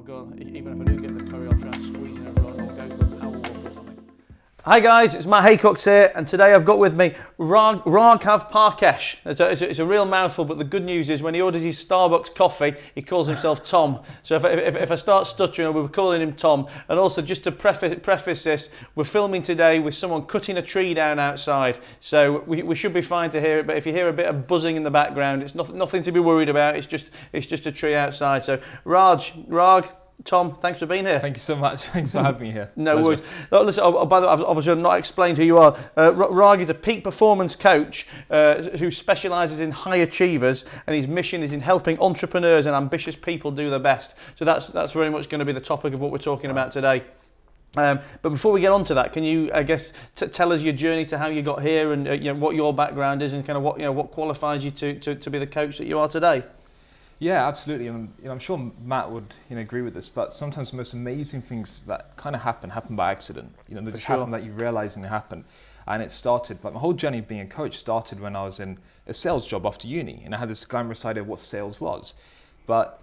go on, even if I do get the curry, I'll try and squeeze in a run or go for a power walk or something. Hi guys, it's Matt Haycox here, and today I've got with me Raghav Parkesh. It's a real mouthful, but the good news is when he orders his Starbucks coffee, he calls himself Tom. So if I start stuttering, we're calling him Tom. And also, just to preface this, we're filming today with someone cutting a tree down outside. So we should be fine to hear it, but if you hear a bit of buzzing in the background, it's nothing to be worried about. It's just a tree outside. So Rag, Tom, thanks for being here. Thank you so much. Thanks for having me here. No Pleasure. worries. Listen, by the way, obviously I've not explained who you are. Rag is a peak performance coach who specialises in high achievers, and his mission is in helping entrepreneurs and ambitious people do their best. So that's very much going to be the topic of what we're talking about today. But before we get on to that, can you, I guess, tell us your journey to how you got here, and what your background is, and kind of what qualifies you to be the coach that you are today? Yeah, absolutely. And I'm sure Matt would agree with this, but sometimes the most amazing things that kind of happen by accident. They just happen that you realise they happen. And it started, but my whole journey of being a coach started when I was in a sales job after uni, and I had this glamorous idea of what sales was. But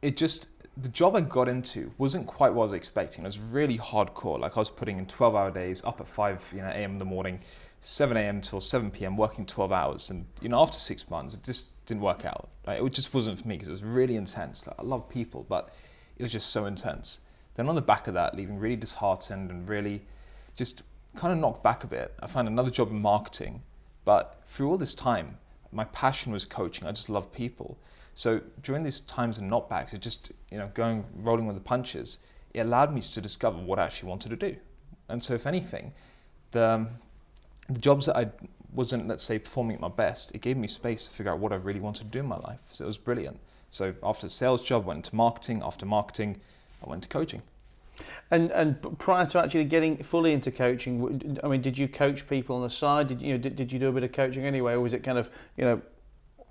the job I got into wasn't quite what I was expecting. It was really hardcore. Like I was putting in 12-hour days, up at 5 a.m. in the morning, 7 a.m. till 7 p.m. working 12 hours. And after 6 months, it just didn't work out. Right? It just wasn't for me because it was really intense. Like, I love people, but it was just so intense. Then on the back of that, leaving really disheartened and really just kind of knocked back a bit, I found another job in marketing. But through all this time, my passion was coaching. I just love people. So during these times of knockbacks, it just, rolling with the punches, it allowed me to discover what I actually wanted to do. And so if anything, the jobs that I wasn't, let's say, performing at my best, it gave me space to figure out what I really wanted to do in my life. So it was brilliant. So after the sales job, I went into marketing. After marketing, I went to coaching. And prior to actually getting fully into coaching, I mean, did you coach people on the side? Did you do a bit of coaching anyway, or was it kind of,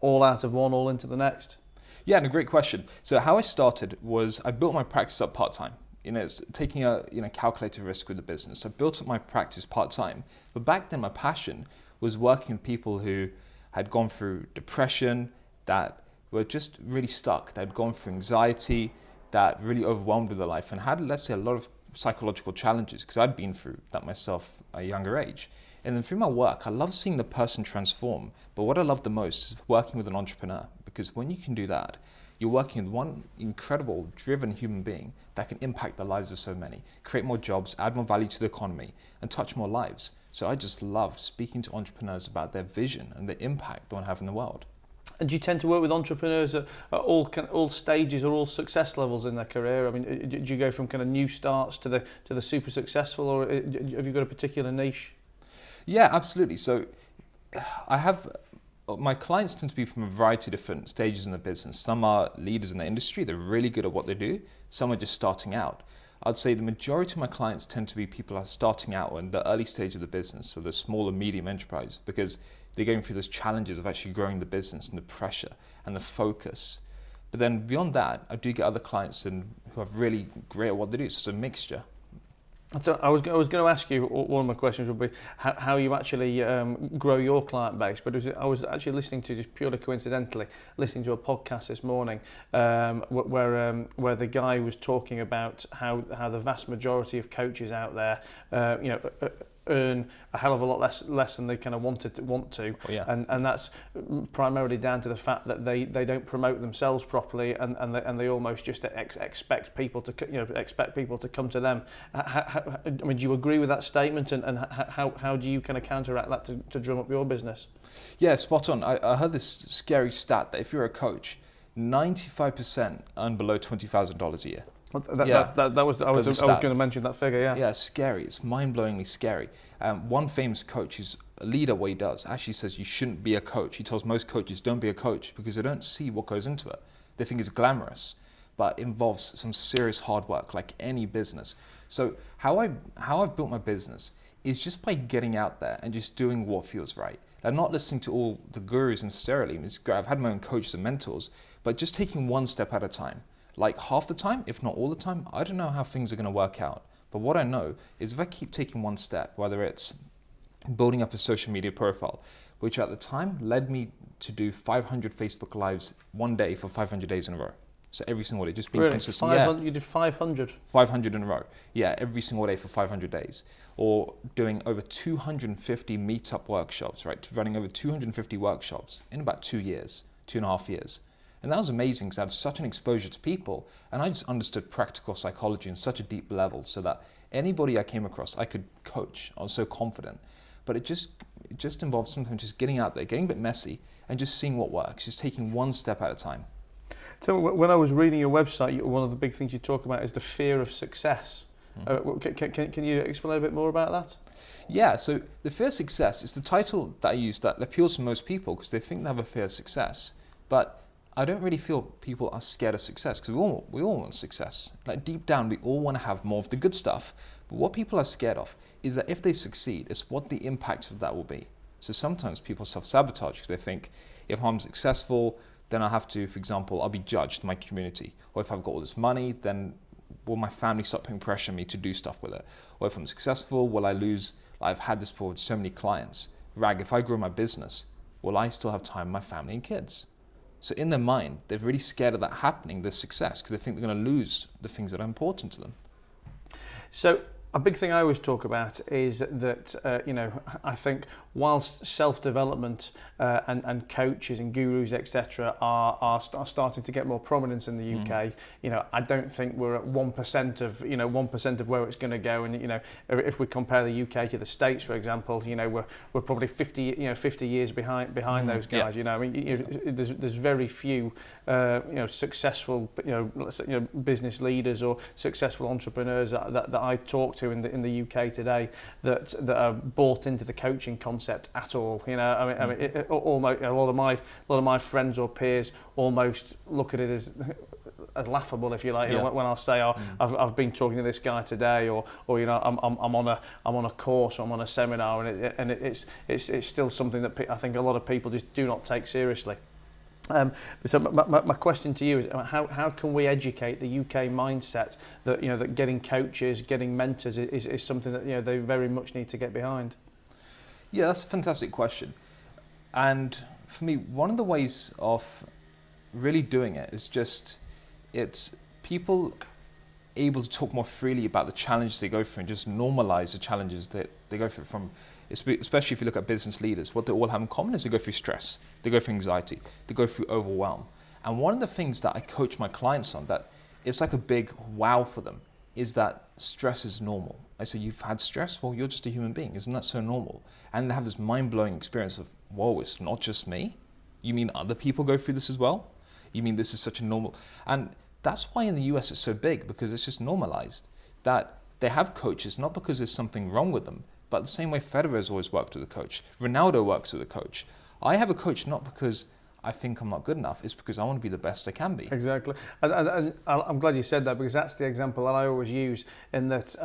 all out of one, all into the next? Yeah, and a great question. So how I started was I built my practice up part-time. It's taking a calculated risk with the business. I built up my practice part-time. But back then, my passion was working with people who had gone through depression, that were just really stuck, that had gone through anxiety, that really overwhelmed with their life, and had, let's say, a lot of psychological challenges, because I'd been through that myself at a younger age. And then through my work, I love seeing the person transform. But what I love the most is working with an entrepreneur, because when you can do that, you're working with one incredible, driven human being that can impact the lives of so many, create more jobs, add more value to the economy, and touch more lives. So I just loved speaking to entrepreneurs about their vision and the impact they want to have in the world. And do you tend to work with entrepreneurs at all stages or all success levels in their career? I mean, do you go from kind of new starts to the super successful, or have you got a particular niche? Yeah, absolutely. So my clients tend to be from a variety of different stages in the business. Some are leaders in the industry. They're really good at what they do. Some are just starting out. I'd say the majority of my clients tend to be people who are starting out in the early stage of the business, so the small and medium enterprise, because they're going through those challenges of actually growing the business and the pressure and the focus. But then beyond that, I do get other clients who are really great at what they do. So it's a mixture. So I was going to ask you, one of my questions would be how you actually grow your client base, but I was actually listening to, just purely coincidentally, listening to a podcast this morning where the guy was talking about how the vast majority of coaches out there, earn a hell of a lot less than they kind of want to. Oh, yeah. And that's primarily down to the fact that they don't promote themselves properly, and they almost just expect people to come to them. I mean, do you agree with that statement, and how do you kind of counteract that to drum up your business? Yeah, spot on. I heard this scary stat that if you're a coach, 95% earn below $20,000 a year. I was going to mention that figure. Yeah, it's scary. It's mind-blowingly scary. One famous coach who's a leader, what he does, actually says you shouldn't be a coach. He tells most coaches, don't be a coach, because they don't see what goes into it. They think it's glamorous, but it involves some serious hard work, like any business. So how I've built my business is just by getting out there and just doing what feels right. I'm not listening to all the gurus necessarily. It's great. I've had my own coaches and mentors, but just taking one step at a time. Like half the time, if not all the time, I don't know how things are going to work out. But what I know is if I keep taking one step, whether it's building up a social media profile, which at the time led me to do 500 Facebook Lives one day for 500 days in a row. So every single day, just being Really? consistent. 500, you did 500? 500 in a row. Yeah, every single day for 500 days. Or doing over 250 meetup workshops, right? Running over 250 workshops in about 2 years, 2.5 years. And that was amazing because I had such an exposure to people, and I just understood practical psychology on such a deep level so that anybody I came across, I could coach. I was so confident. But it just involves sometimes just getting out there, getting a bit messy, and just seeing what works, just taking one step at a time. So when I was reading your website, one of the big things you talk about is the fear of success. Can you explain a bit more about that? Yeah, so the fear of success is the title that I use that appeals to most people because they think they have a fear of success. But I don't really feel people are scared of success because we all want success. Like deep down, we all want to have more of the good stuff. But what people are scared of is that if they succeed, it's what the impact of that will be. So sometimes people self-sabotage because they think if I'm successful, then I'll have to, for example, I'll be judged in my community. Or if I've got all this money, then will my family stop putting pressure on me to do stuff with it? Or if I'm successful, will I lose? I've had this before with so many clients. Rag, if I grow my business, will I still have time with my family and kids? So in their mind, they're really scared of that happening, this success, because they think they're going to lose the things that are important to them. So a big thing I always talk about is that, I think whilst self-development and coaches and gurus, etc., are starting to get more prominence in the UK, I don't think we're at 1% of 1% of where it's going to go. And if we compare the UK to the States, for example, we're probably 50 years behind those guys. Yeah. There's very few successful business leaders or successful entrepreneurs that I talk to in the UK today that are bought into the coaching concept at all. Almost a lot of my friends or peers almost look at it as laughable, if you like. Yeah. When I'll say, I've been talking to this guy today, or I'm on a course, or I'm on a seminar, and it's still something that I think a lot of people just do not take seriously. So my question to you is how can we educate the UK mindset that that getting coaches, getting mentors is something that they very much need to get behind? Yeah, that's a fantastic question. And for me, one of the ways of really doing it is it's people able to talk more freely about the challenges they go through and just normalize the challenges that they go through especially if you look at business leaders. What they all have in common is they go through stress, they go through anxiety, they go through overwhelm. And one of the things that I coach my clients on that it's like a big wow for them is that stress is normal. I say, you've had stress? Well, you're just a human being. Isn't that so normal? And they have this mind-blowing experience of, whoa, it's not just me? You mean other people go through this as well? You mean this is such a normal... And that's why in the US it's so big, because it's just normalized that they have coaches, not because there's something wrong with them, but the same way Federer has always worked with a coach. Ronaldo works with a coach. I have a coach not because I think I'm not good enough, it's because I want to be the best I can be. Exactly. And I'm glad you said that, because that's the example that I always use, in that,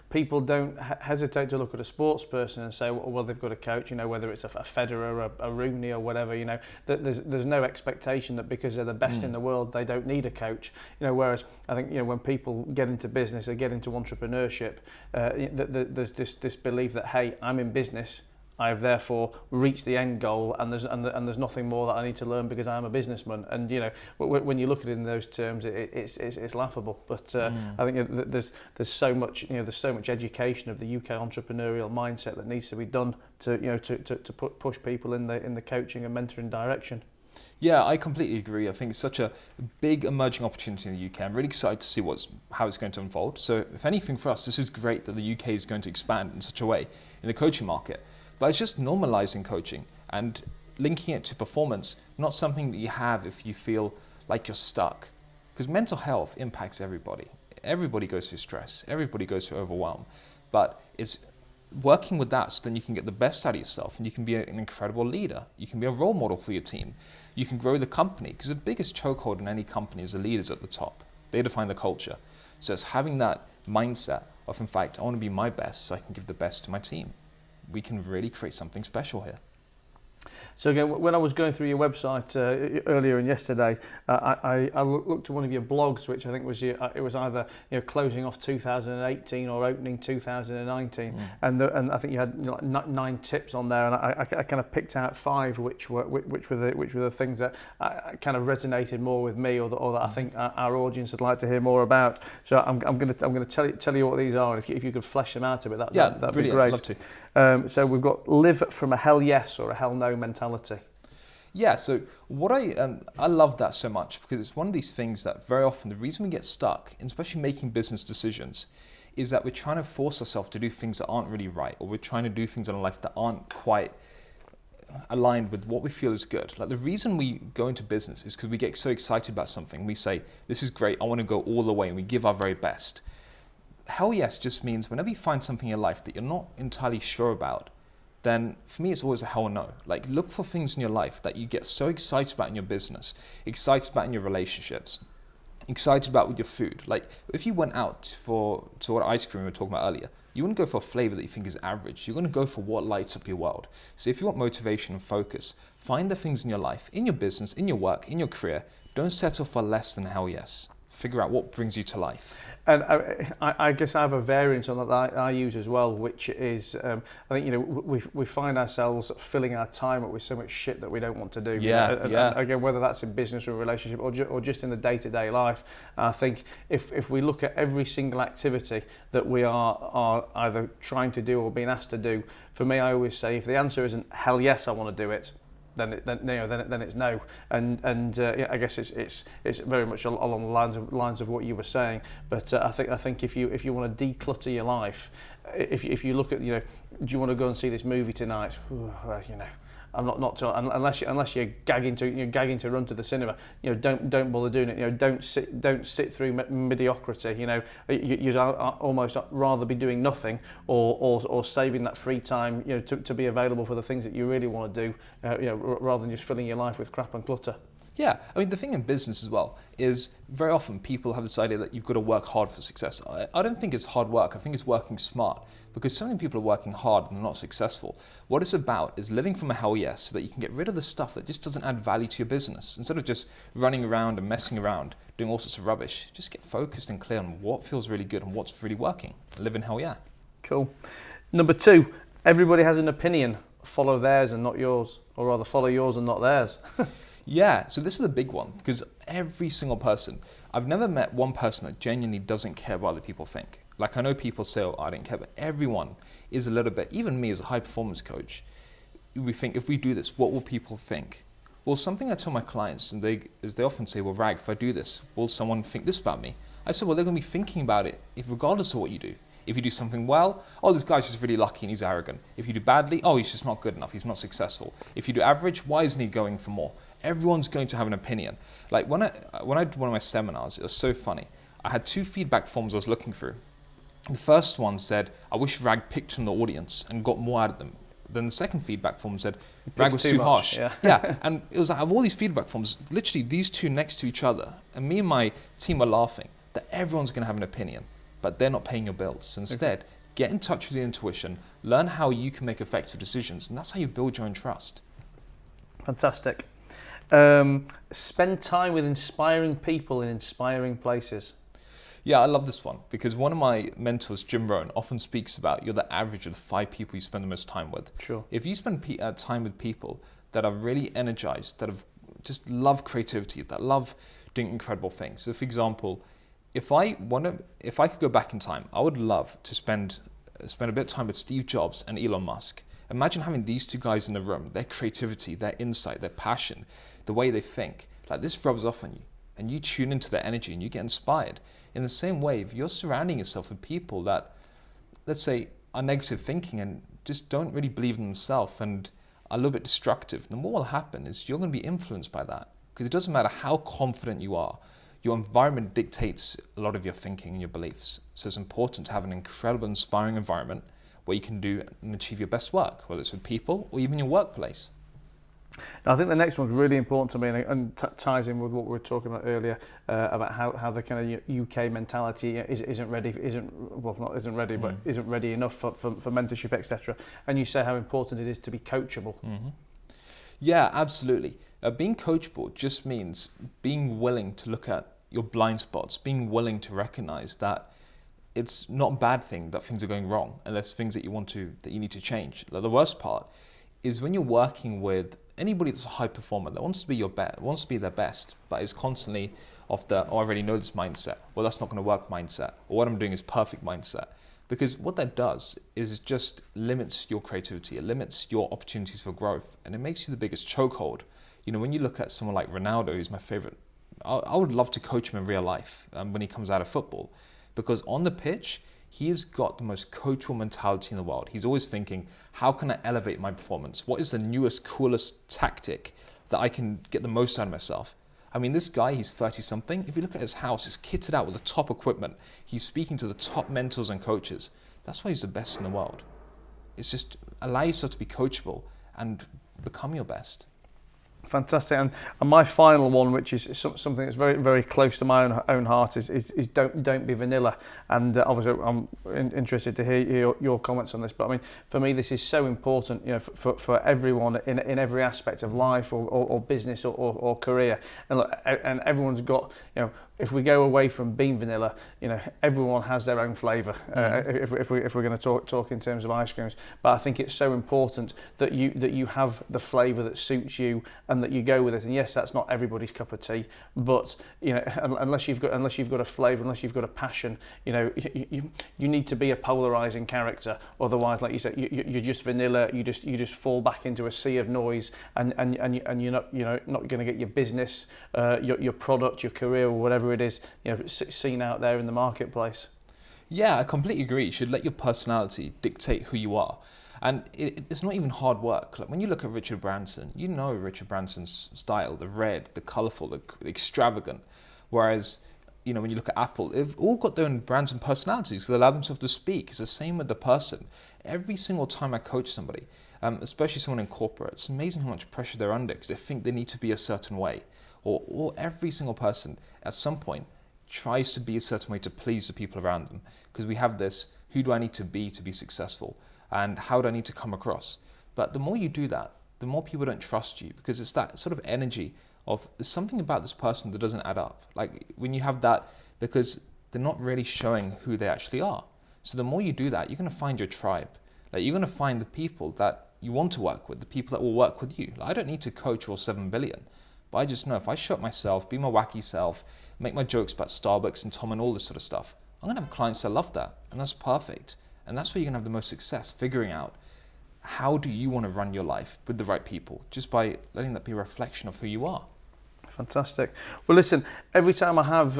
people don't hesitate to look at a sports person and say, well, they've got a coach, whether it's a Federer, a Rooney or whatever, that there's no expectation that because they're the best in the world, they don't need a coach. Whereas I think, when people get into business or get into entrepreneurship, there's this belief that, hey, I'm in business, I have therefore reached the end goal, and there's nothing more that I need to learn because I'm a businessman. And when you look at it in those terms, it's laughable. But I think there's so much education of the UK entrepreneurial mindset that needs to be done to push people in the coaching and mentoring direction. Yeah, I completely agree. I think it's such a big emerging opportunity in the UK. I'm really excited to see how it's going to unfold. So if anything for us, this is great that the UK is going to expand in such a way in the coaching market. But it's just normalizing coaching and linking it to performance, not something that you have if you feel like you're stuck. Because mental health impacts everybody. Everybody goes through stress. Everybody goes through overwhelm. But it's working with that so then you can get the best out of yourself and you can be an incredible leader. You can be a role model for your team. You can grow the company, because the biggest chokehold in any company is the leaders at the top. They define the culture. So it's having that mindset of, in fact, I want to be my best so I can give the best to my team. We can really create something special here. So again, when I was going through your website earlier and yesterday, I looked at one of your blogs, which I think was it was either closing off 2018 or opening 2019, and I think you had 9 tips on there, and I kind of picked out 5 which were the things that kind of resonated more with me, or that I think our audience would like to hear more about. So I'm going to tell you what these are, and if you could flesh them out a bit, that'd be great. I'd love to. So we've got live from a hell yes or a hell no mentality. Yeah, so what I love that so much, because it's one of these things that very often the reason we get stuck, especially making business decisions, is that we're trying to force ourselves to do things that aren't really right, or we're trying to do things in our life that aren't quite aligned with what we feel is good. Like, the reason we go into business is because we get so excited about something. We say, this is great, I want to go all the way, and we give our very best. Hell yes just means whenever you find something in your life that you're not entirely sure about, then for me it's always a hell no. Like, look for things in your life that you get so excited about in your business, excited about in your relationships, excited about with your food. Like, if you went out to what ice cream we were talking about earlier, you wouldn't go for a flavor that you think is average. You're going to go for what lights up your world. So if you want motivation and focus, find the things in your life, in your business, in your work, in your career. Don't settle for less than hell yes. Figure out what brings you to life. And I guess I have a variant on that I use as well, which is I think we find ourselves filling our time up with so much shit that we don't want to do. And again, whether that's in business or relationship or just in the day-to-day life, I think if we look at every single activity that we are either trying to do or being asked to do, for me, I always say, if the answer isn't hell yes, I want to do it, then it's no, and I guess it's very much along the lines of what you were saying. But I think if you want to declutter your life, if you look at do you want to go and see this movie tonight? Well, I'm not unless you're gagging to run to the cinema. Don't bother doing it. Don't sit through mediocrity. You'd almost rather be doing nothing or saving that free time to be available for the things that you really want to do. Rather than just filling your life with crap and clutter. Yeah, I mean, the thing in business as well is very often people have this idea that you've got to work hard for success. I don't think it's hard work. I think it's working smart, because so many people are working hard and they're not successful. What it's about is living from a hell yes, so that you can get rid of the stuff that just doesn't add value to your business. Instead of just running around and messing around, doing all sorts of rubbish, just get focused and clear on what feels really good and what's really working. Live in hell yeah. Cool. Number 2, everybody has an opinion. Follow theirs and not yours, or rather follow yours and not theirs. Yeah, so this is a big one, because every single person, I've never met one person that genuinely doesn't care what other people think. Like, I know people say, oh, I don't care, but everyone is a little bit, even me as a high performance coach, we think, if we do this, what will people think? Well, something I tell my clients, and they often say, well, Rag, if I do this, will someone think this about me? I said, well, they're going to be thinking about it regardless of what you do. If you do something well, oh, this guy's just really lucky and he's arrogant. If you do badly, oh, he's just not good enough, he's not successful. If you do average, why isn't he going for more? Everyone's going to have an opinion. Like, when I did one of my seminars, it was so funny. I had 2 feedback forms I was looking through. The first one said, I wish Rag picked from the audience and got more out of them. Then the second feedback form said, Rag was too harsh. Yeah, and it was like, of all these feedback forms, literally these 2 next to each other, and me and my team were laughing that everyone's going to have an opinion, but they're not paying your bills. So instead, get in touch with your intuition, learn how you can make effective decisions, and that's how you build your own trust. Fantastic. Spend time with inspiring people in inspiring places. Yeah, I love this one, because one of my mentors, Jim Rohn, often speaks about you're the average of the 5 people you spend the most time with. Sure. If you spend time with people that are really energized, that have just love creativity, that love doing incredible things. So, for example, if I could go back in time, I would love to spend a bit of time with Steve Jobs and Elon Musk. Imagine having these 2 guys in the room, their creativity, their insight, their passion, the way they think. Like, this rubs off on you, and you tune into their energy and you get inspired. In the same way, if you're surrounding yourself with people that, let's say, are negative thinking and just don't really believe in themselves and are a little bit destructive, then what will happen is you're going to be influenced by that. Because it doesn't matter how confident you are, your environment dictates a lot of your thinking and your beliefs. So it's important to have an incredible, inspiring environment where you can do and achieve your best work, whether it's with people or even your workplace. Now, I think the next one's really important to me, and ties in with what we were talking about earlier about how the kind of UK mentality isn't ready, but isn't ready enough for mentorship, etc. And you say how important it is to be coachable. Mm-hmm. Yeah, absolutely. Being coachable just means being willing to look at your blind spots, being willing to recognize that it's not a bad thing that things are going wrong and there's things that you need to change. Like, the worst part is when you're working with anybody that's a high performer that wants to be wants to be their best, but is constantly of the, oh, I already know this mindset. Well, that's not going to work mindset. Or what I'm doing is perfect mindset. Because what that does is just limits your creativity. It limits your opportunities for growth, and it makes you the biggest chokehold. You know, when you look at someone like Ronaldo, who's my favorite, I would love to coach him in real life when he comes out of football, because on the pitch, he has got the most coachable mentality in the world. He's always thinking, how can I elevate my performance? What is the newest, coolest tactic that I can get the most out of myself? I mean, this guy, he's 30 something. If you look at his house, it's kitted out with the top equipment. He's speaking to the top mentors and coaches. That's why he's the best in the world. It's just allow yourself to be coachable and become your best. Fantastic. And my final one, which is something that's very, very close to my own heart, is don't be vanilla. And obviously, I'm interested to hear your comments on this. But I mean, for me, this is so important, you know, for everyone in every aspect of life or business or career. And look, and everyone's got, you know, if we go away from being vanilla, you know, everyone has their own flavour. If we're going to talk in terms of ice creams, but I think it's so important that you have the flavour that suits you and that you go with it. And yes, that's not everybody's cup of tea, but you know, unless you've got a flavour, unless you've got a passion, you know, you need to be a polarising character. Otherwise, like you said, you're just vanilla. You just fall back into a sea of noise, and you're not going to get your business, your product, your career, or whatever it is, you know, seen out there in the marketplace. Yeah, I completely agree. You should let your personality dictate who you are. And it's not even hard work. Like, when you look at Richard Branson, you know Richard Branson's style, the red, the colourful, the extravagant. Whereas, you know, when you look at Apple, they've all got their own brands and personalities, so they allow themselves to speak. It's the same with the person. Every single time I coach somebody, especially someone in corporate, it's amazing how much pressure they're under because they think they need to be a certain way. Or every single person at some point tries to be a certain way to please the people around them. Because we have this, who do I need to be successful? And how do I need to come across? But the more you do that, the more people don't trust you, because it's that sort of energy of there's something about this person that doesn't add up. Like, when you have that, because they're not really showing who they actually are. So the more you do that, you're going to find your tribe. Like, you're going to find the people that you want to work with, the people that will work with you. Like, I don't need to coach all 7 billion. But I just know if I show up myself, be my wacky self, make my jokes about Starbucks and Tom and all this sort of stuff, I'm going to have clients that love that. And that's perfect. And that's where you're going to have the most success, figuring out how do you want to run your life with the right people, just by letting that be a reflection of who you are. Fantastic. Well, listen, every time I have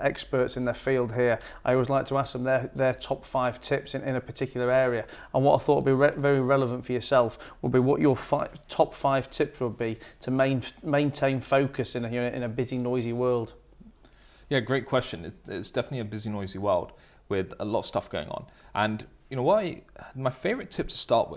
experts in their field here, I always like to ask them their top 5 tips in a particular area. And what I thought would be very relevant for yourself would be what your top 5 tips would be to maintain focus in a busy, noisy world. Yeah, great question. It's definitely a busy, noisy world with a lot of stuff going on. And you know my favorite tip to start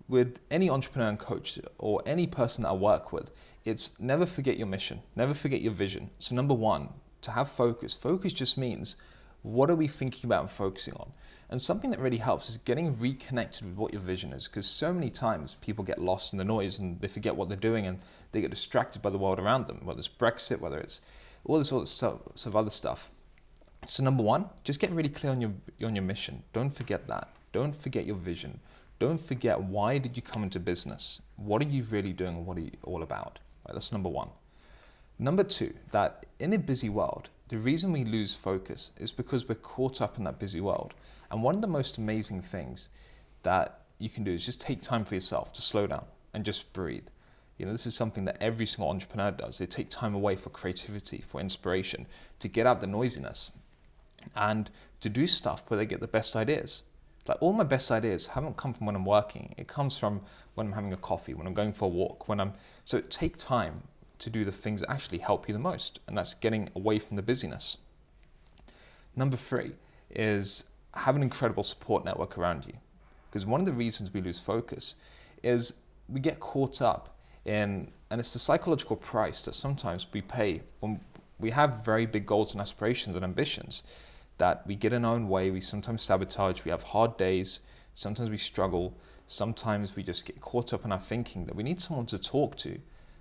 with any entrepreneur and coach or any person that I work with, it's never forget your mission, never forget your vision. So number 1, to have focus. Focus just means, what are we thinking about and focusing on? And something that really helps is getting reconnected with what your vision is, because so many times people get lost in the noise and they forget what they're doing and they get distracted by the world around them, whether it's Brexit, whether it's all this sort of other stuff. So number 1, just get really clear on your mission. Don't forget that. Don't forget your vision. Don't forget, why did you come into business? What are you really doing and what are you all about? Right, that's number 1. Number 2, that in a busy world, the reason we lose focus is because we're caught up in that busy world. And one of the most amazing things that you can do is just take time for yourself to slow down and just breathe. You know, this is something that every single entrepreneur does. They take time away for creativity, for inspiration, to get out the noisiness and to do stuff where they get the best ideas. Like, all my best ideas haven't come from when I'm working. It comes from when I'm having a coffee, when I'm going for a walk, so take time to do the things that actually help you the most. And that's getting away from the busyness. Number 3 is have an incredible support network around you. Because one of the reasons we lose focus is we get caught up in, and it's the psychological price that sometimes we pay when we have very big goals and aspirations and ambitions, that we get in our own way, we sometimes sabotage, we have hard days, sometimes we struggle, sometimes we just get caught up in our thinking that we need someone to talk to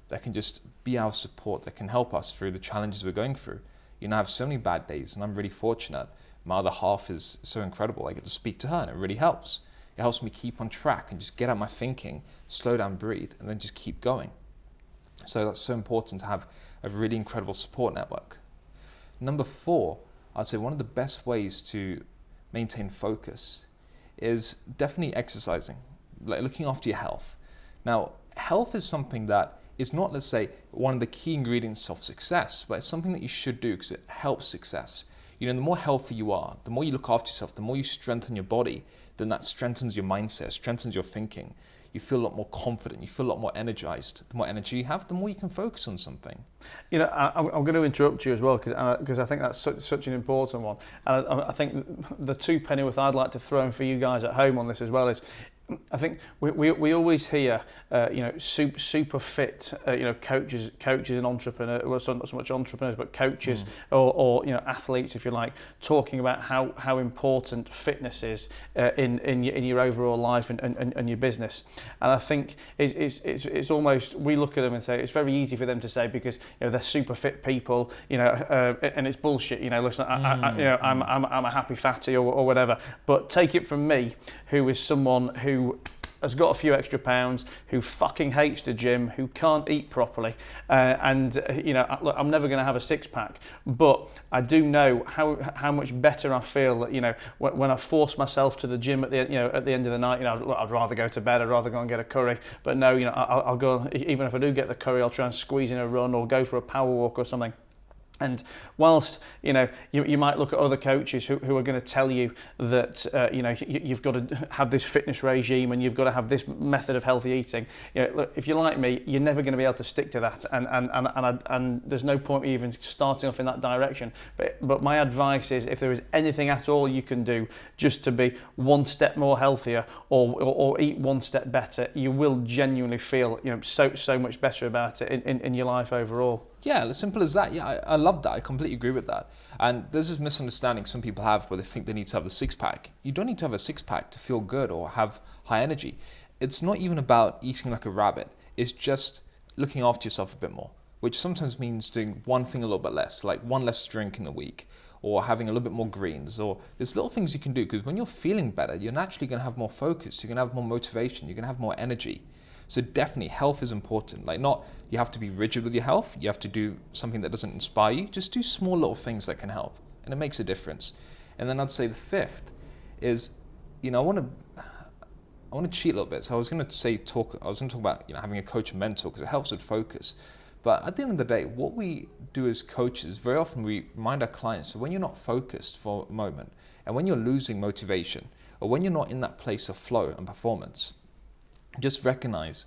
that can just be our support, that can help us through the challenges we're going through. You know, I have so many bad days, and I'm really fortunate. My other half is so incredible. I get to speak to her, and it really helps. It helps me keep on track and just get out my thinking, slow down, breathe, and then just keep going. So that's so important to have a really incredible support network. Number 4, I'd say one of the best ways to maintain focus is definitely exercising, like looking after your health. Now, health is something that is not, let's say, one of the key ingredients of success, but it's something that you should do because it helps success. You know, the more healthy you are, the more you look after yourself, the more you strengthen your body, then that strengthens your mindset, strengthens your thinking. You feel a lot more confident, you feel a lot more energized. The more energy you have, the more you can focus on something. You know, I'm going to interrupt you as well because I think that's such an important one. And I think the 2 pennyworth I'd like to throw in for you guys at home on this as well is, I think we always hear, super fit, coaches and entrepreneurs, well, not so much entrepreneurs, but coaches or athletes, if you like, talking about how important fitness is in your overall life and your business. And I think it's almost, we look at them and say it's very easy for them to say because they're super fit people, and it's bullshit. Listen, I'm a happy fatty or whatever. But take it from me, who is someone who has got a few extra pounds, who fucking hates the gym, who can't eat properly, and look, I'm never going to have a 6-pack, but I do know how much better I feel that when I force myself to the gym at the end of the night, I'd rather go to bed, I'd rather go and get a curry, but no, I'll go, even if I do get the curry, I'll try and squeeze in a run or go for a power walk or something. And whilst you might look at other coaches who are going to tell you that you've got to have this fitness regime and you've got to have this method of healthy eating, look, if you're like me, you're never going to be able to stick to that, and there's no point even starting off in that direction. But my advice is, if there is anything at all you can do just to be 1 step more healthier or eat 1 step better, you will genuinely feel so much better about it in your life overall. Yeah, as simple as that. Yeah, I love that. I completely agree with that. And there's this misunderstanding some people have where they think they need to have the 6-pack. You don't need to have a 6-pack to feel good or have high energy. It's not even about eating like a rabbit. It's just looking after yourself a bit more, which sometimes means doing one thing a little bit less, like 1 less drink in the week, or having a little bit more greens, or there's little things you can do, because when you're feeling better, you're naturally going to have more focus, you're going to have more motivation, you're going to have more energy. So definitely health is important. Like, not you have to be rigid with your health, you have to do something that doesn't inspire you, just do small little things that can help, and it makes a difference. And then I'd say the 5th is, I want to cheat a little bit. So I was going to talk about having a coach and mentor, because it helps with focus. But at the end of the day, what we do as coaches, very often we remind our clients that when you're not focused for a moment, and when you're losing motivation, or when you're not in that place of flow and performance, just recognize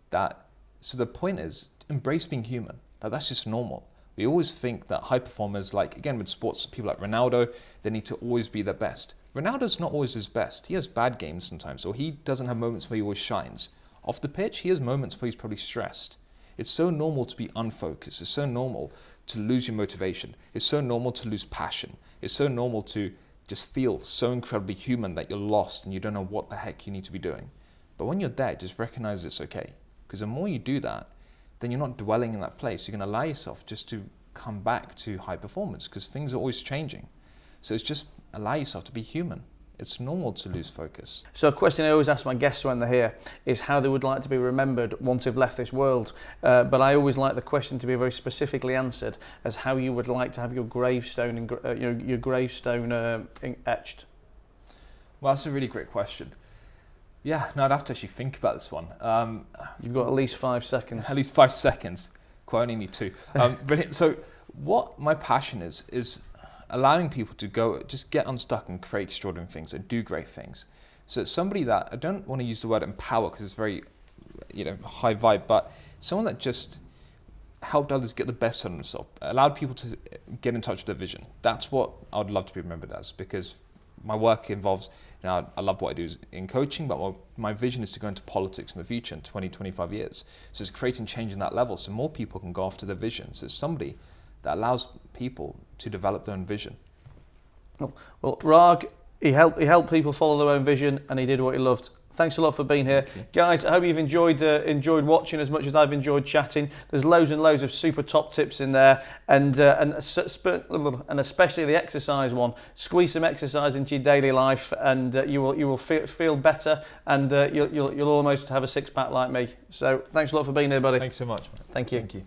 that. So the point is, embrace being human. Now, that's just normal. We always think that high performers, like again with sports, people like Ronaldo, they need to always be their best. Ronaldo's not always his best. He has bad games sometimes, or he doesn't have moments where he always shines. Off the pitch, he has moments where he's probably stressed. It's so normal to be unfocused. It's so normal to lose your motivation. It's so normal to lose passion. It's so normal to just feel so incredibly human that you're lost and you don't know what the heck you need to be doing. But when you're there, just recognize it's okay. Because the more you do that, then you're not dwelling in that place. You're going to allow yourself just to come back to high performance, because things are always changing. So it's just allow yourself to be human. It's normal to lose focus. So a question I always ask my guests when they're here is how they would like to be remembered once they've left this world. But I always like the question to be very specifically answered as how you would like to have your gravestone etched. Well, that's a really great question. Yeah, no, I'd have to actually think about this one. You've got at least 5 seconds. At least 5 seconds. Quite only need 2. Brilliant. So what my passion is allowing people to go, just get unstuck and create extraordinary things and do great things. So it's somebody that, I don't want to use the word empower because it's very, high vibe, but someone that just helped others get the best out of themselves, allowed people to get in touch with their vision. That's what I would love to be remembered as, because my work involves, I love what I do in coaching, but my vision is to go into politics in the future in 20, 25 years. So it's creating change in that level so more people can go after their vision. So it's somebody that allows people to develop their own vision. Well, Rag, he helped people follow their own vision, and he did what he loved. Thanks a lot for being here, guys. I hope you've enjoyed watching as much as I've enjoyed chatting. There's loads and loads of super top tips in there, and especially the exercise one. Squeeze some exercise into your daily life, and you will feel better, and you'll almost have a six pack like me. So thanks a lot for being here, buddy. Thanks so much. Thank you. Thank you.